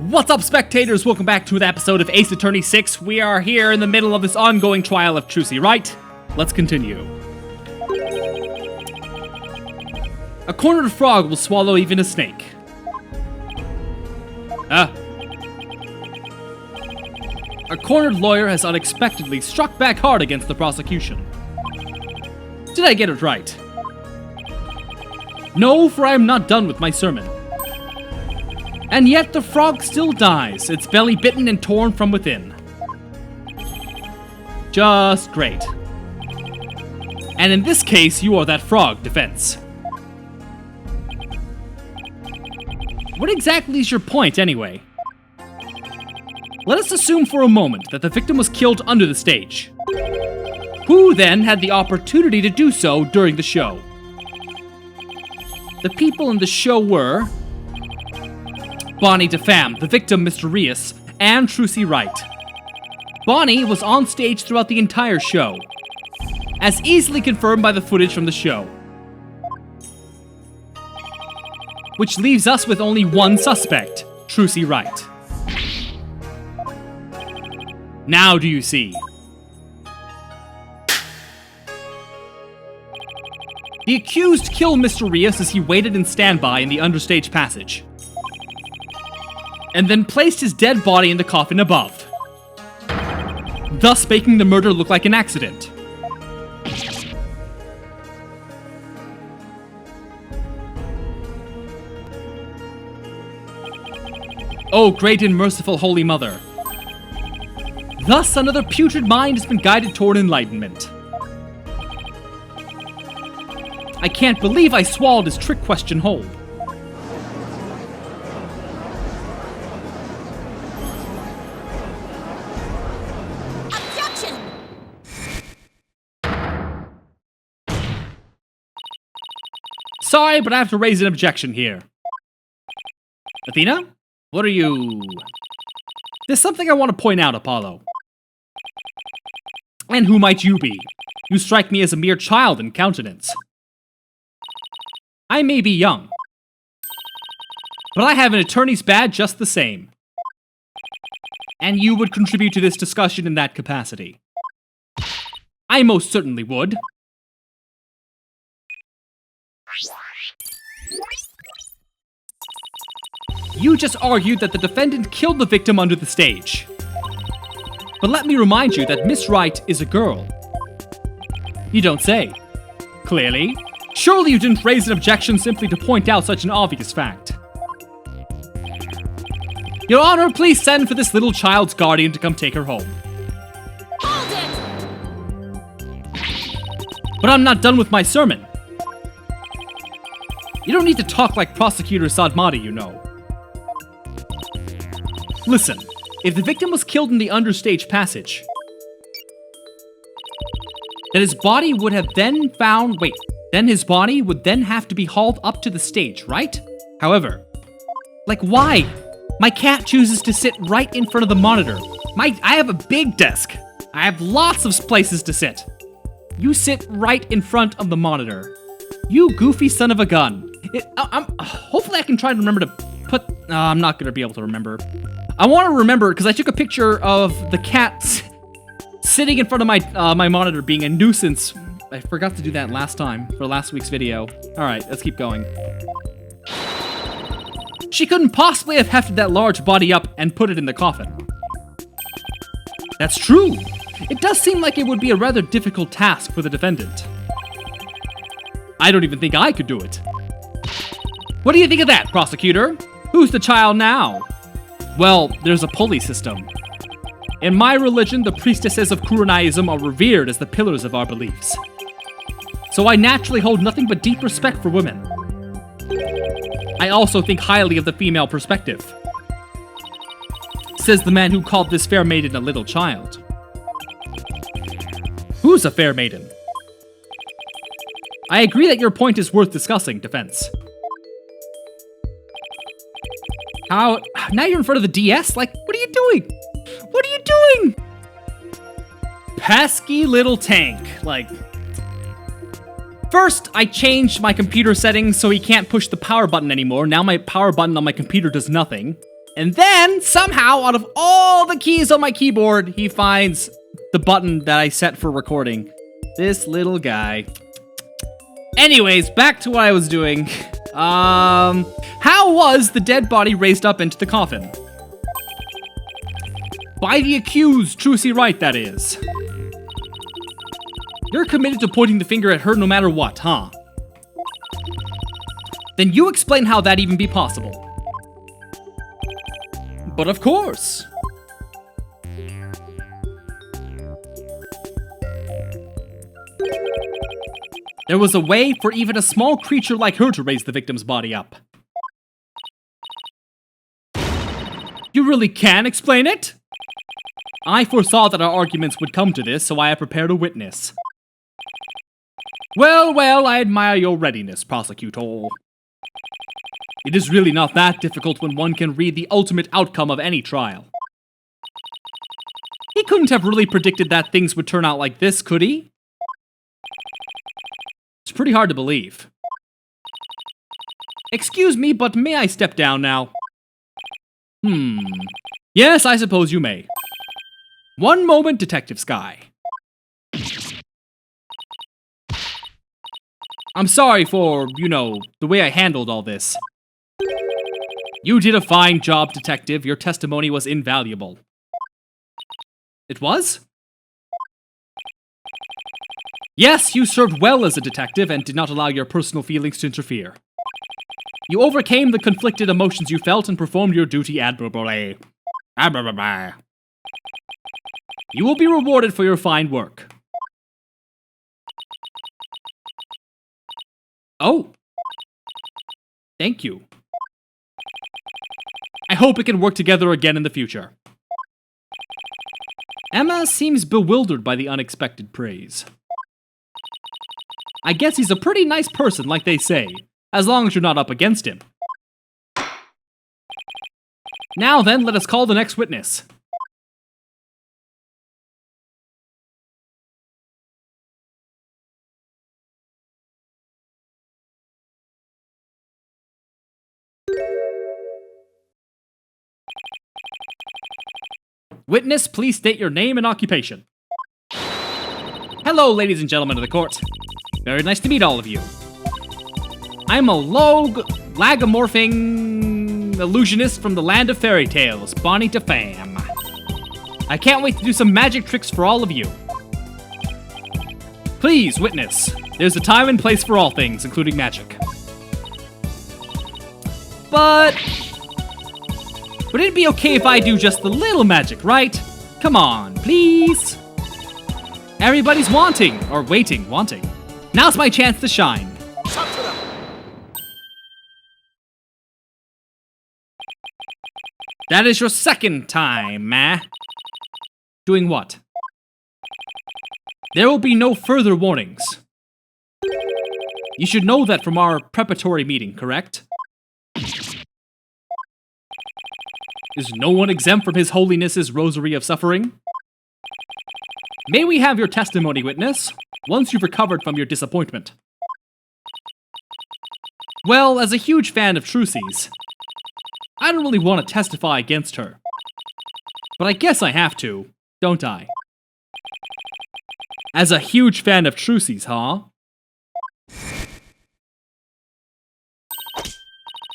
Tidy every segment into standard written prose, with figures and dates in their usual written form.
What's up, spectators? Welcome back to an episode of Ace Attorney 6. We are here in the middle of this ongoing trial of Takeshi Wright. Let's continue. A cornered frog will swallow even a snake. A cornered lawyer has unexpectedly struck back hard against the prosecution. Did I get it right? No, for I am not done with my sermon. And yet the frog still dies, its belly bitten and torn from within. Just great. And in this case, you are that frog, defense. What exactly is your point, anyway? Let us assume for a moment that the victim was killed under the stage. Who then had the opportunity to do so during the show? The people in the show were Bonny to Famme, the victim mysterious, and Takeshi Wright. Bonny was on stage throughout the entire show, as easily confirmed by the footage from the show. Which leaves us with only one suspect, Takeshi Wright. Now do you see? The accused killed Mysterious as he waited in standby in the understage passage, and then placed his dead body in the coffin above, thus making the murder look like an accident. Oh, great and merciful Holy Mother. Thus, another putrid mind has been guided toward enlightenment. I can't believe I swallowed his trick question whole. Objection! Sorry, but I have to raise an objection here. Athena? What are you... There's something I want to point out, Apollo. And who might you be? You strike me as a mere child in countenance. I may be young, but I have an attorney's badge just the same. And you would contribute to this discussion in that capacity. I most certainly would. You just argued that the defendant killed the victim under the stage. But let me remind you that Miss Wright is a girl. You don't say. Clearly. Surely you didn't raise an objection simply to point out such an obvious fact. Your Honor, please send for this little child's guardian to come take her home. Hold it! But I'm not done with my sermon. You don't need to talk like Prosecutor Sadmati, you know. Listen, if the victim was killed in the understage passage, then his body would have then found... Then his body would then have to be hauled up to the stage, right? However, like why? My cat chooses to sit right in front of the monitor. I have a big desk. I have lots of places to sit. You sit right in front of the monitor. You goofy son of a gun. Hopefully I can try to remember to put... I'm not going to be able to remember. I want to remember because I took a picture of the cat sitting in front of my monitor being a nuisance. I forgot to do that last time, for last week's video. Alright, let's keep going. She couldn't possibly have hefted that large body up and put it in the coffin. That's true. It does seem like it would be a rather difficult task for the defendant. I don't even think I could do it. What do you think of that, prosecutor? Who's the child now? Well, there's a pulley system. In my religion, the priestesses of Kuranaism are revered as the pillars of our beliefs. So I naturally hold nothing but deep respect for women. I also think highly of the female perspective, says the man who called this fair maiden a little child. Who's a fair maiden? I agree that your point is worth discussing, defense. How? Now you're in front of the DS? Like, what are you doing? What are you doing? Pesky little tank. Like, first, I changed my computer settings so he can't push the power button anymore. Now my power button on my computer does nothing. And then, somehow, out of all the keys on my keyboard, he finds the button that I set for recording. This little guy. Anyways, back to what I was doing. How was the dead body raised up into the coffin? By the accused, Trucy Wright, that is. You're committed to pointing the finger at her no matter what, huh? Then you explain how that even be possible. But of course. There was a way for even a small creature like her to raise the victim's body up. You really can explain it? I foresaw that our arguments would come to this, so I have prepared a witness. Well, well, I admire your readiness, prosecutor. It is really not that difficult when one can read the ultimate outcome of any trial. He couldn't have really predicted that things would turn out like this, could he? It's pretty hard to believe. Excuse me, but may I step down now? Yes, I suppose you may. One moment, Detective Sky. I'm sorry for, the way I handled all this. You did a fine job, Detective. Your testimony was invaluable. It was? Yes, you served well as a detective and did not allow your personal feelings to interfere. You overcame the conflicted emotions you felt and performed your duty admirably. You will be rewarded for your fine work. Oh. Thank you. I hope it can work together again in the future. Emma seems bewildered by the unexpected praise. I guess he's a pretty nice person, like they say, as long as you're not up against him. Now then, let us call the next witness. Witness, please state your name and occupation. Hello, ladies and gentlemen of the court. Very nice to meet all of you. I'm a lagomorphing illusionist from the land of fairy tales, Bonny to Famme. I can't wait to do some magic tricks for all of you. Please, witness. There's a time and place for all things, including magic. But would it be okay if I do just a little magic, right? Come on, please. Everybody's wanting. Now's my chance to shine. That is your second time, Doing what? There will be no further warnings. You should know that from our preparatory meeting, correct? Is no one exempt from His Holiness's rosary of suffering? May we have your testimony, witness, once you've recovered from your disappointment? Well, as a huge fan of Trucy's, I don't really want to testify against her. But I guess I have to, don't I? As a huge fan of Trucy's, huh?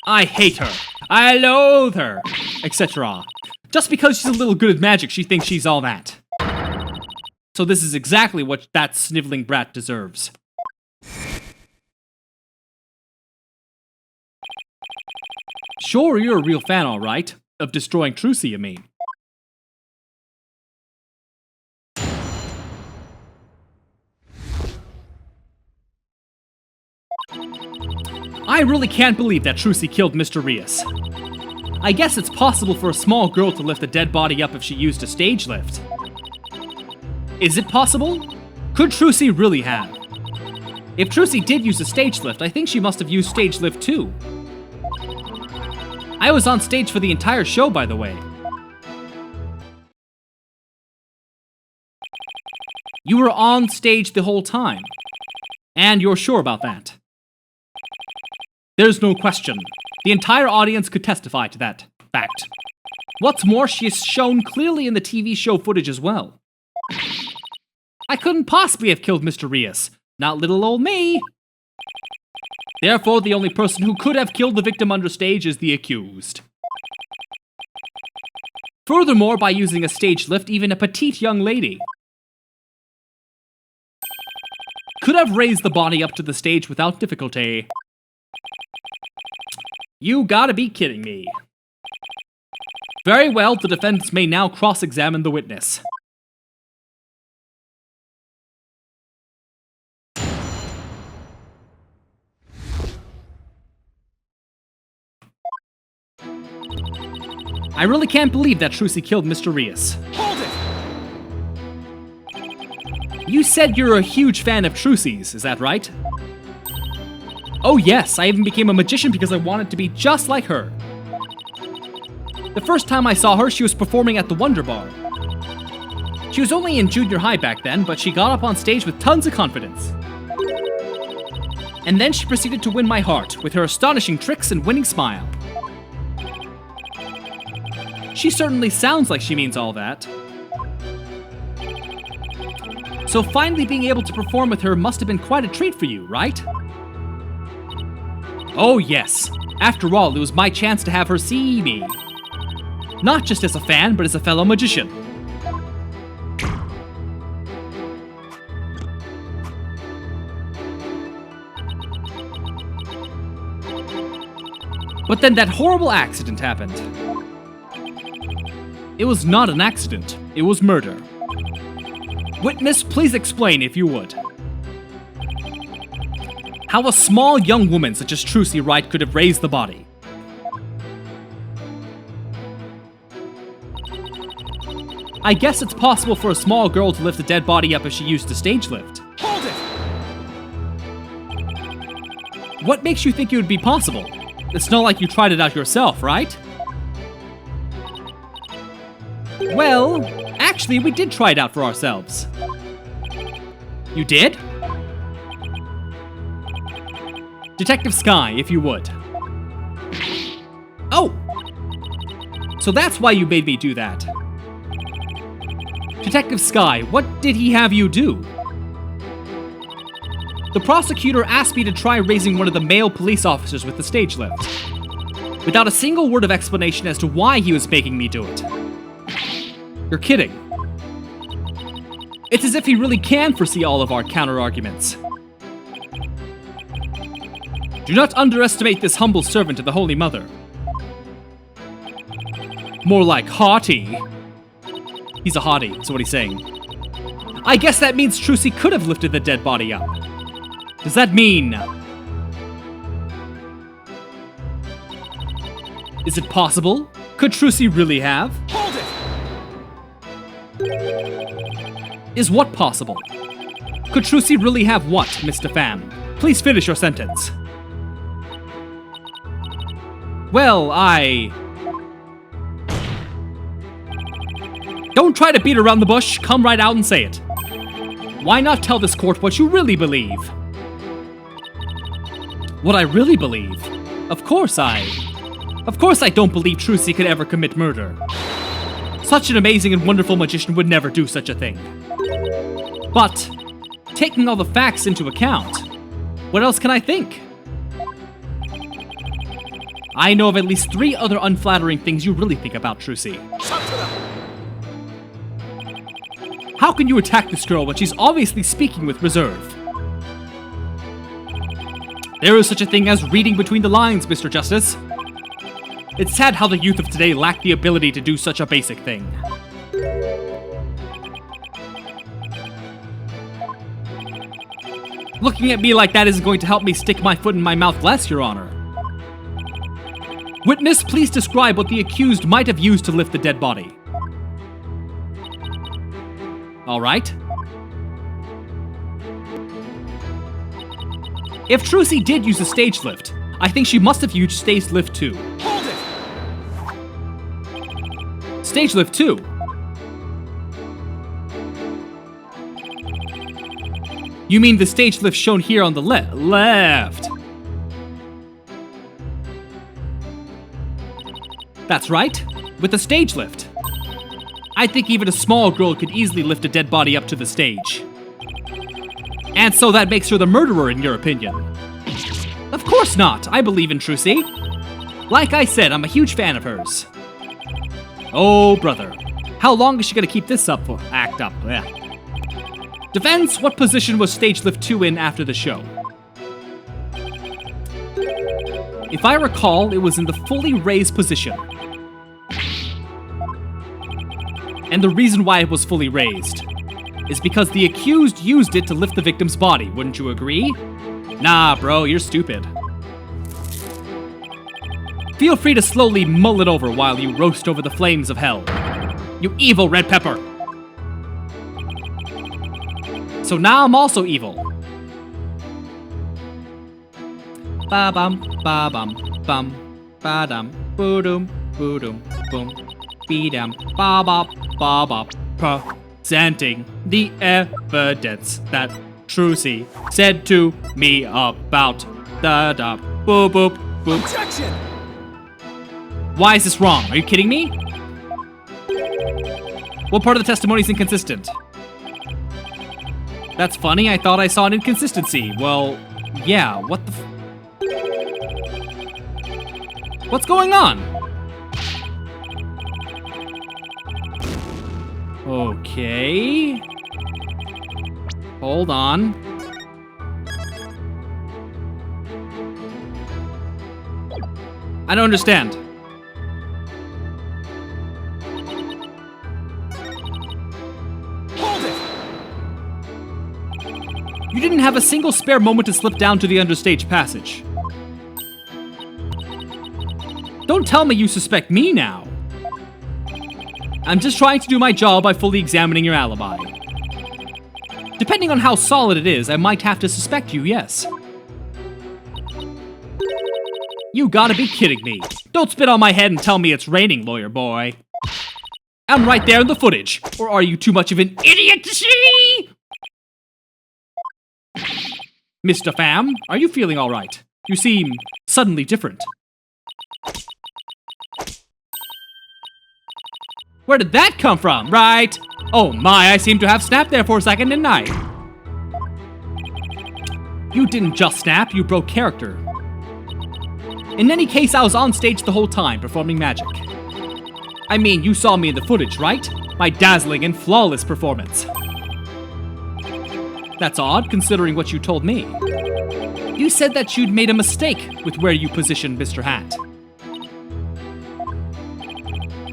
I hate her. I loathe her. Etc. Just because she's a little good at magic, she thinks she's all that. So this is exactly what that sniveling brat deserves. Sure, you're a real fan, all right. Of destroying Trucy, you mean. I really can't believe that Trucy killed Mr. Rias. I guess it's possible for a small girl to lift a dead body up if she used a stage lift. Is it possible? Could Trucy really have? If Trucy did use a stage lift, I think she must have used stage lift too. I was on stage for the entire show, by the way. You were on stage the whole time. And you're sure about that? There's no question. The entire audience could testify to that fact. What's more, she is shown clearly in the TV show footage as well. I couldn't possibly have killed Mr. Rias. Not little old me. Therefore, the only person who could have killed the victim under stage is the accused. Furthermore, by using a stage lift, even a petite young lady could have raised the body up to the stage without difficulty. You gotta be kidding me. Very well, the defendants may now cross-examine the witness. I really can't believe that Trucy killed Mr. Rias. Hold it! You said you're a huge fan of Trucy's, is that right? Oh yes, I even became a magician because I wanted to be just like her. The first time I saw her, she was performing at the Wonder Bar. She was only in junior high back then, but she got up on stage with tons of confidence. And then she proceeded to win my heart with her astonishing tricks and winning smile. She certainly sounds like she means all that. So finally being able to perform with her must have been quite a treat for you, right? Oh yes. After all, it was my chance to have her see me. Not just as a fan, but as a fellow magician. But then that horrible accident happened. It was not an accident, it was murder. Witness, please explain if you would. How a small young woman such as Trucy Wright could have raised the body. I guess it's possible for a small girl to lift a dead body up if she used a stage lift. Hold it! What makes you think it would be possible? It's not like you tried it out yourself, right? Well, actually, we did try it out for ourselves. You did? Detective Sky, if you would. Oh! So that's why you made me do that. Detective Sky, what did he have you do? The prosecutor asked me to try raising one of the male police officers with the stage lift, without a single word of explanation as to why he was making me do it. You're kidding. It's as if he really can foresee all of our counter-arguments. Do not underestimate this humble servant of the Holy Mother. More like haughty. He's a hottie, that's what he's saying. I guess that means Trucy could have lifted the dead body up. Does that mean... Is it possible? Could Trucy really have? Hold it! Is what possible? Could Trucy really have what, Mr. Famme? Please finish your sentence. Well, Don't try to beat around the bush, come right out and say it. Why not tell this court what you really believe? What I really believe? Of course I don't believe Trucy could ever commit murder. Such an amazing and wonderful magician would never do such a thing. But, taking all the facts into account, what else can I think? I know of at least 3 other unflattering things you really think about Trucy. How can you attack this girl when she's obviously speaking with reserve? There is such a thing as reading between the lines, Mr. Justice. It's sad how the youth of today lack the ability to do such a basic thing. Looking at me like that isn't going to help me stick my foot in my mouth less, Your Honor. Witness, please describe what the accused might have used to lift the dead body. All right. If Trucy did use a stage lift, I think she must have used stage lift 2. Hold it! Stage lift 2? You mean the stage lift shown here on the left? That's right. with a stage lift. I think even a small girl could easily lift a dead body up to the stage. And so that makes her the murderer, in your opinion? Of course not. I believe in Trucy. Like I said, I'm a huge fan of hers. Oh, brother. How long is she gonna keep this up for? Act up. Yeah. Defense, what position was Stage Lift 2 in after the show? If I recall, it was in the fully raised position. And the reason why it was fully raised is because the accused used it to lift the victim's body, wouldn't you agree? Nah, bro, you're stupid. Feel free to slowly mull it over while you roast over the flames of hell. You evil red pepper! So now I'm also evil. Ba-bum, ba-bum, bum, ba-dum, boo-dum, boo-dum, boom, be-dum, ba-bop, ba-bop, presenting the evidence that Trucy said to me about da-da, boop, boop, boop. Objection! Why is this wrong? Are you kidding me? What part of the testimony is inconsistent? That's funny, I thought I saw an inconsistency. Well, yeah, what the What's going on? Okay. Hold on. I don't understand. Hold it! You didn't have a single spare moment to slip down to the understage passage. Don't tell me you suspect me now. I'm just trying to do my job by fully examining your alibi. Depending on how solid it is, I might have to suspect you, yes. You gotta be kidding me. Don't spit on my head and tell me it's raining, lawyer boy. I'm right there in the footage. Or are you too much of an idiot to see? Mr. Famme, are you feeling alright? You seem suddenly different. Where did that come from? Right. Oh my, I seem to have snapped there for a second, didn't I? You didn't just snap, you broke character. In any case, I was on stage the whole time, performing magic. I mean, you saw me in the footage, right? My dazzling and flawless performance. That's odd, considering what you told me. You said that you'd made a mistake with where you positioned Mr. Hat.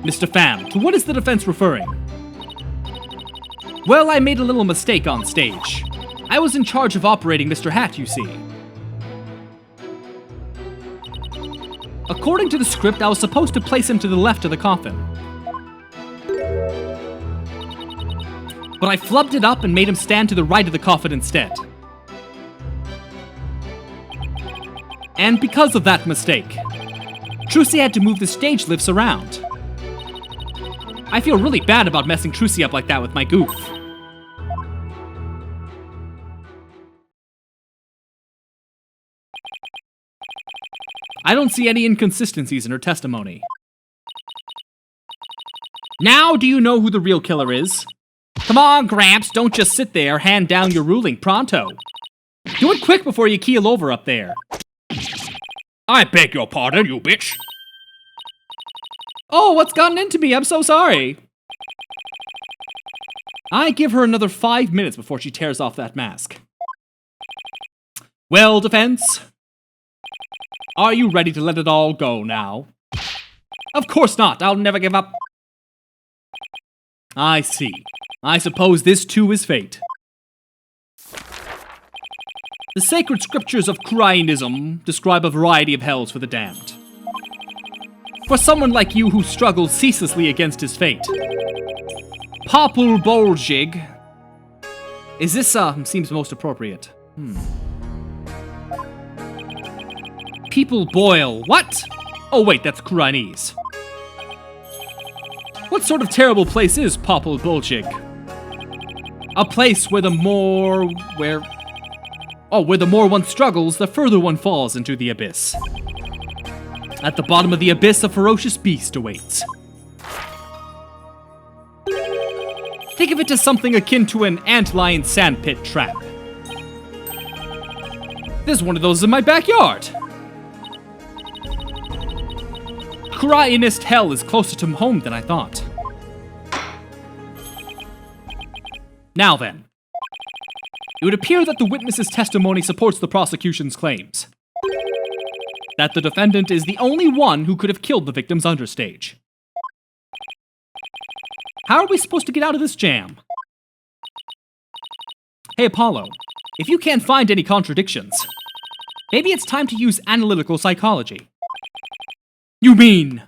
Mr. Famme, to what is the defense referring? Well, I made a little mistake on stage. I was in charge of operating Mr. Hat, you see. According to the script, I was supposed to place him to the left of the coffin. But I flubbed it up and made him stand to the right of the coffin instead. And because of that mistake, Trucy had to move the stage lifts around. I feel really bad about messing Trucy up like that with my goof. I don't see any inconsistencies in her testimony. Now do you know who the real killer is? Come on, Gramps, don't just sit there, hand down your ruling pronto. Do it quick before you keel over up there. I beg your pardon, you bitch. Oh, what's gotten into me? I'm so sorry. I give her another 5 minutes before she tears off that mask. Well, defense, are you ready to let it all go now? Of course not. I'll never give up. I see. I suppose this too is fate. The sacred scriptures of Kurainism describe a variety of hells for the damned. For someone like you who struggles ceaselessly against his fate. Popul Boljig. Is this, seems most appropriate. People boil. What? Oh wait, that's Kurainese. What sort of terrible place is Popul Boljig? A place where the more one struggles, the further one falls into the abyss. At the bottom of the abyss, a ferocious beast awaits. Think of it as something akin to an antlion sandpit trap. There's one of those in my backyard. Karateist hell is closer to home than I thought. Now then. It would appear that the witness's testimony supports the prosecution's claims. That the defendant is the only one who could have killed the victims understage. How are we supposed to get out of this jam? Hey Apollo, if you can't find any contradictions, maybe it's time to use analytical psychology. You mean?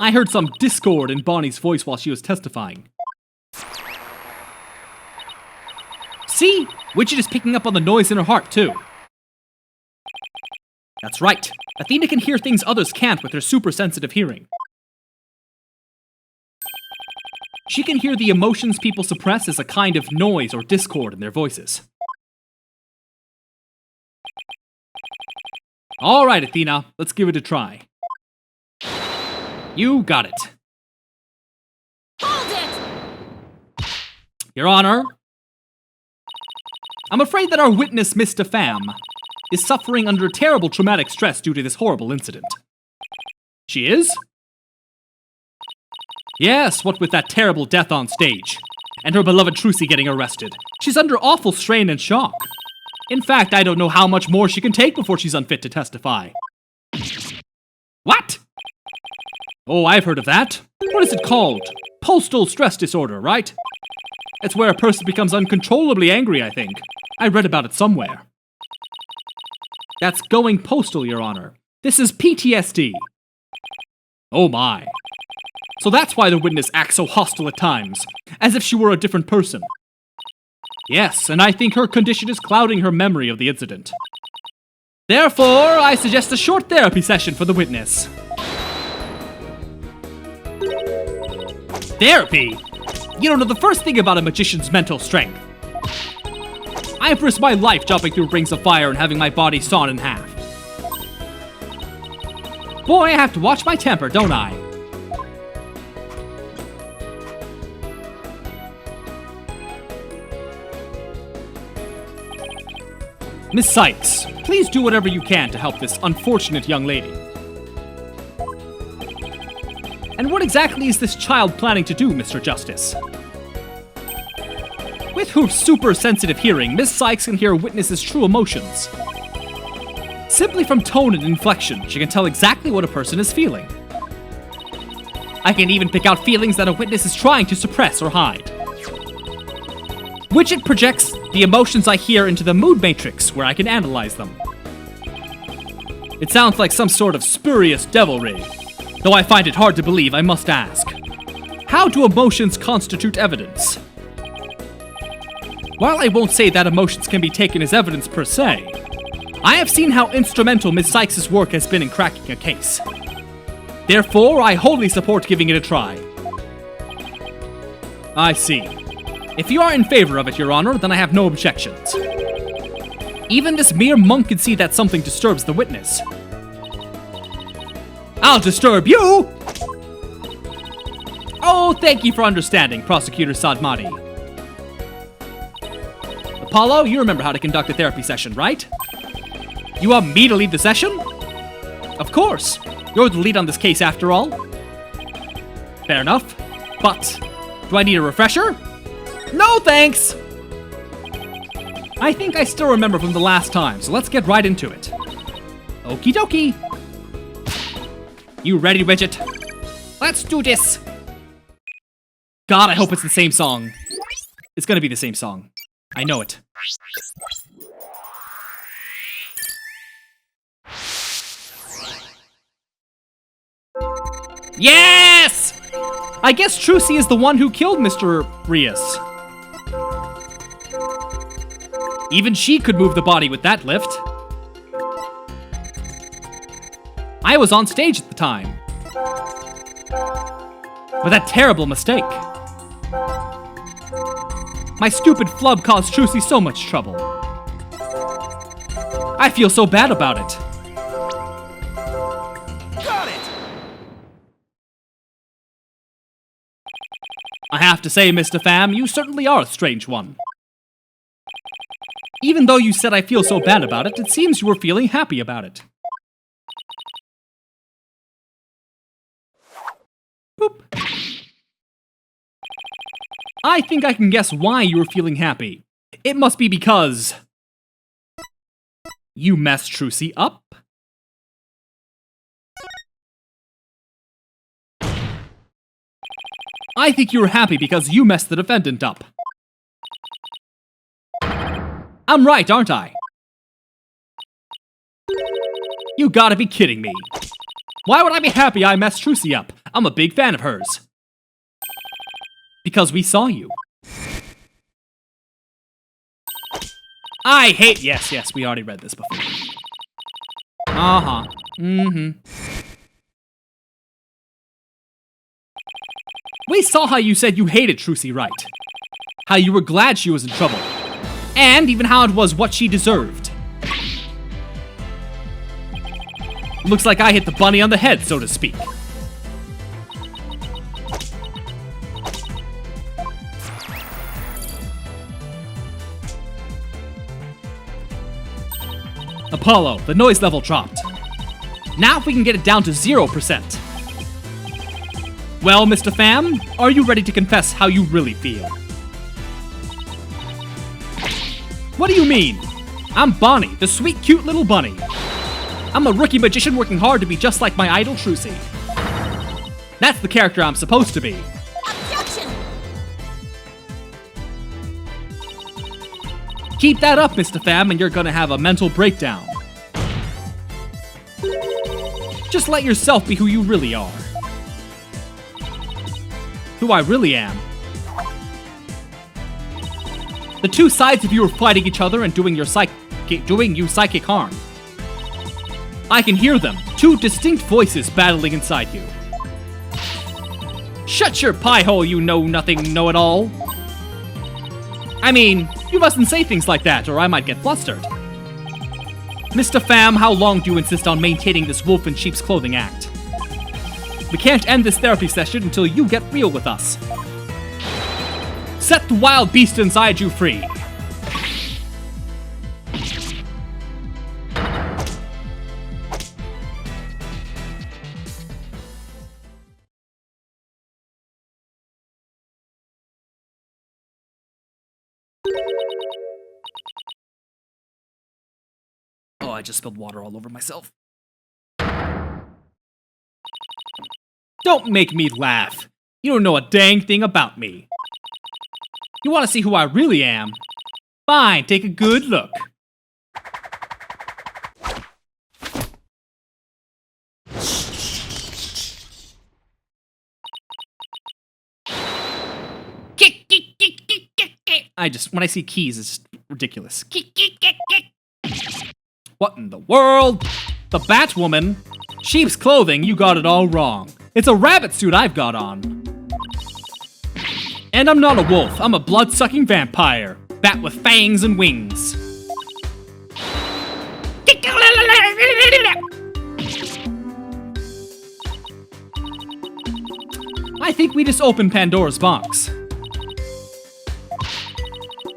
I heard some discord in Bonnie's voice while she was testifying. See? Widget is picking up on the noise in her heart, too. That's right. Athena can hear things others can't with her super-sensitive hearing. She can hear the emotions people suppress as a kind of noise or discord in their voices. Alright, Athena, let's give it a try. You got it. Hold it! Your Honor, I'm afraid that our witness, Mr. Famme, is suffering under terrible traumatic stress due to this horrible incident. She is? Yes, what with that terrible death on stage, and her beloved Trucy getting arrested. She's under awful strain and shock. In fact, I don't know how much more she can take before she's unfit to testify. What? Oh, I've heard of that. What is it called? Postal stress disorder, right? It's where a person becomes uncontrollably angry, I think. I read about it somewhere. That's going postal, Your Honor. This is PTSD. Oh my. So that's why the witness acts so hostile at times, as if she were a different person. Yes, and I think her condition is clouding her memory of the incident. Therefore, I suggest a short therapy session for the witness. Therapy? You don't know the first thing about a magician's mental strength. I've risked my life jumping through rings of fire and having my body sawn in half. Boy, I have to watch my temper, don't I? Miss Sykes, please do whatever you can to help this unfortunate young lady. And what exactly is this child planning to do, Mr. Justice? With her super-sensitive hearing, Miss Sykes can hear a witness's true emotions. Simply from tone and inflection, she can tell exactly what a person is feeling. I can even pick out feelings that a witness is trying to suppress or hide. Widget projects the emotions I hear into the mood matrix, where I can analyze them. It sounds like some sort of spurious devilry, though I find it hard to believe, I must ask. How do emotions constitute evidence? While I won't say that emotions can be taken as evidence per se, I have seen how instrumental Miss Sykes' work has been in cracking a case. Therefore, I wholly support giving it a try. I see. If you are in favor of it, Your Honor, then I have no objections. Even this mere monk can see that something disturbs the witness. I'll disturb you! Oh, thank you for understanding, Prosecutor Sadmati. Apollo, you remember how to conduct a therapy session, right? You want me to lead the session? Of course. You're the lead on this case after all. Fair enough. But, do I need a refresher? No thanks! I think I still remember from the last time, so let's get right into it. Okie dokie. You ready, Widget? Let's do this! God, I hope it's the same song. It's gonna be the same song. I know it. Yes! I guess Trucy is the one who killed Mr. Rias. Even she could move the body with that lift. I was on stage at the time. With that terrible mistake. My stupid flub caused Trucy so much trouble. I feel so bad about it. I have to say, Mr. Famme, you certainly are a strange one. Even though you said I feel so bad about it, it seems you were feeling happy about it. Boop. I think I can guess why you were feeling happy. It must be because... you messed Trucy up? I think you were happy because you messed the defendant up. I'm right, aren't I? You gotta be kidding me. Why would I be happy I messed Trucy up? I'm a big fan of hers. Because we saw you. I hate... Yes, we already read this before. Uh-huh. We saw how you said you hated Trucy Wright. How you were glad she was in trouble. And even how it was what she deserved. Looks like I hit the bunny on the head, so to speak. Apollo, the noise level dropped. Now if we can get it down to 0%. Well, Mr. Famme, are you ready to confess how you really feel? What do you mean? I'm Bonny, the sweet, cute little bunny. I'm a rookie magician working hard to be just like my idol Trucy. That's the character I'm supposed to be. Objection! Keep that up, Mr. Famme, and you're gonna have a mental breakdown. Just let yourself be who you really are. Who I really am. The two sides of you are fighting each other and doing you psychic harm. I can hear them, two distinct voices battling inside you. Shut your pie hole, you know-nothing, know-it-all. I mean, you mustn't say things like that, or I might get flustered. Mr. Famme, how long do you insist on maintaining this wolf in sheep's clothing act? We can't end this therapy session until you get real with us. Set the wild beast inside you free. Oh, I just spilled water all over myself. Don't make me laugh. You don't know a dang thing about me. You want to see who I really am? Fine, take a good look. When I see keys, it's just ridiculous. What in the world? The Batwoman? Sheep's clothing, you got it all wrong. It's a rabbit suit I've got on. And I'm not a wolf, I'm a blood-sucking vampire. Bat with fangs and wings. I think we just opened Pandora's box.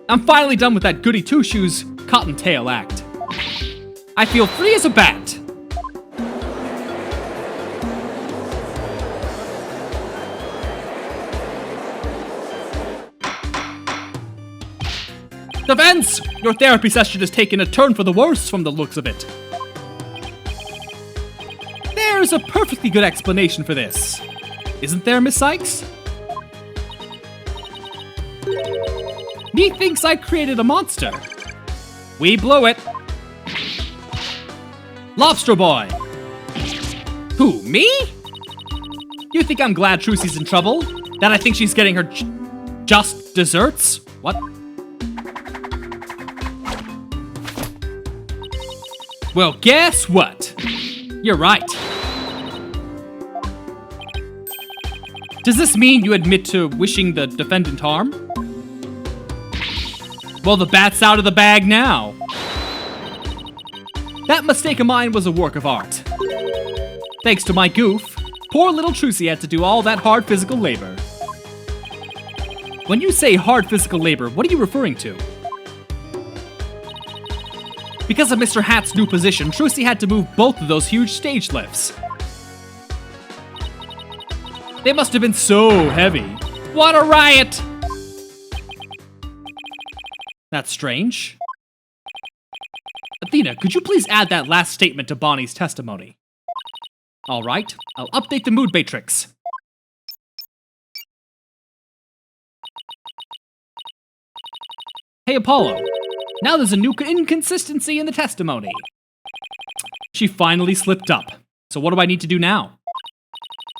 I'm finally done with that goody two-shoes cottontail act. I feel free as a bat. Defense! Your therapy session has taken a turn for the worse from the looks of it. There's a perfectly good explanation for this. Isn't there, Miss Sykes? Me thinks I created a monster. We blew it. Lobster Boy. Who, me? You think I'm glad Trucy's in trouble? That I think she's getting her just desserts? What? Well, guess what? You're right. Does this mean you admit to wishing the defendant harm? Well, the bat's out of the bag now. That mistake of mine was a work of art. Thanks to my goof, poor little Trucy had to do all that hard physical labor. When you say hard physical labor, what are you referring to? Because of Mr. Hat's new position, Trucy had to move both of those huge stage lifts. They must have been so heavy. What a riot! That's strange. Athena, could you please add that last statement to Bonnie's testimony? Alright, I'll update the mood matrix. Hey Apollo, now there's a new inconsistency in the testimony. She finally slipped up. So what do I need to do now?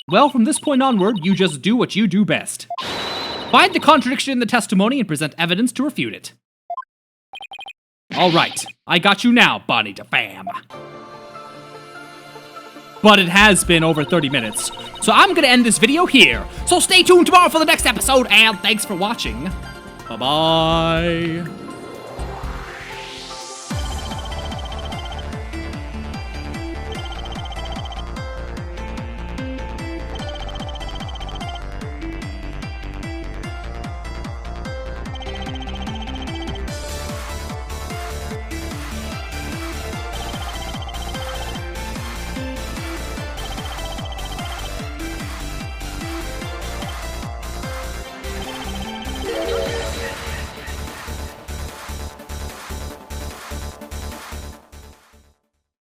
Well, from this point onward, you just do what you do best. Find the contradiction in the testimony and present evidence to refute it. Alright, I got you now, Bonny to Famme. But it has been over 30 minutes, so I'm gonna end this video here. So stay tuned tomorrow for the next episode, and thanks for watching. Bye-bye.